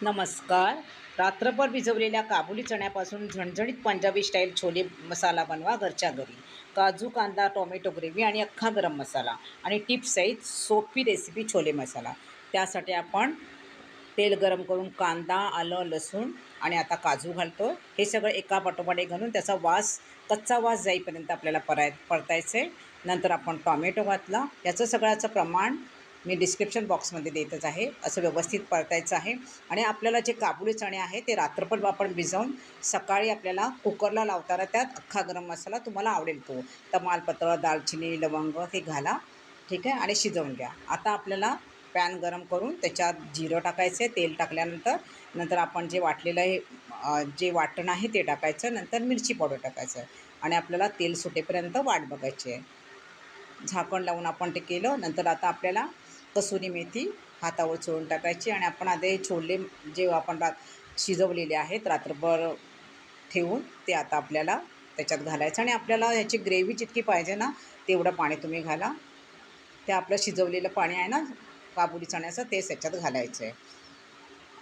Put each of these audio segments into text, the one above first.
नमस्कार. रात्रभर भिजवलेल्या काबुली चण्यापासून झणझणीत पंजाबी स्टाईल छोले मसाला बनवा घरच्या घरी. काजू, कांदा, टोमॅटो ग्रेव्ही आणि अख्खा गरम मसाला आणि टिप्ससहित सोपी रेसिपी छोले मसाला. त्यासाठी आपण तेल गरम करून कांदा, आलं, लसूण आणि आता काजू घालतो. हे सगळं एका पाठोपाठ एक घालून त्याचा कच्चा वास जाईपर्यंत आपल्याला परतायचं आहे. नंतर आपण टॉमॅटो घातला. याचं सगळ्याचं प्रमाण मी डिस्क्रिप्शन बॉक्समध्ये देतच आहे. असं व्यवस्थित परतायचं आहे. आणि आपल्याला जे काबुली चणे आहे ते रात्रभर आपण भिजवून सकाळी आपल्याला कुकरला लावताना त्यात अख्खा गरम मसाला तुम्हाला आवडेल तो तमालपत्र, दालचिनी, लवंग हे घाला. ठीक आहे, आणि शिजवून घ्या. आता आपल्याला पॅन गरम करून त्याच्यात जिरं टाकायचं आहे. तेल टाकल्यानंतर नंतर आपण जे वाटलेलं आहे जे वाटण आहे ते टाकायचं. नंतर मिरची पावडर टाकायचं आणि आपल्याला तेल सुटेपर्यंत वाट बघायची आहे. झाकण लावून आपण ते केलं. नंतर आता आपल्याला कसुरी मेथी हातावर चोळून टाकायची आणि आपण आधी छोले जे आपण शिजवलेले आहेत रात्रभर ठेवून ते आता आपल्याला त्याच्यात घालायचं आणि आपल्याला ह्याची ग्रेव्ही जितकी पाहिजे ना तेवढं पाणी तुम्ही घाला. ते आपलं शिजवलेलं पाणी आहे ना काबुली चण्याचं तेच त्याच्यात घालायचं आहे.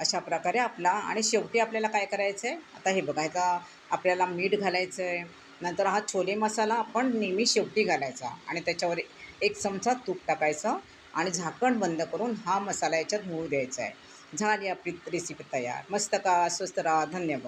अशा प्रकारे आपला आणि शेवटी आपल्याला काय करायचं आहे आता हे बघायचा आपल्याला मीठ घालायचं आहे. नंतर हा छोले मसाला आपण नेहमी शेवटी घालायचा आणि त्याच्यावर 1 चमचा तूप टाकायचं आणि झाकण बंद करून हा मसाला याच्यात होऊ द्यायचा आहे. झाली आपली रेसिपी तयार. मस्त का? स्वस्त राहा. धन्यवाद.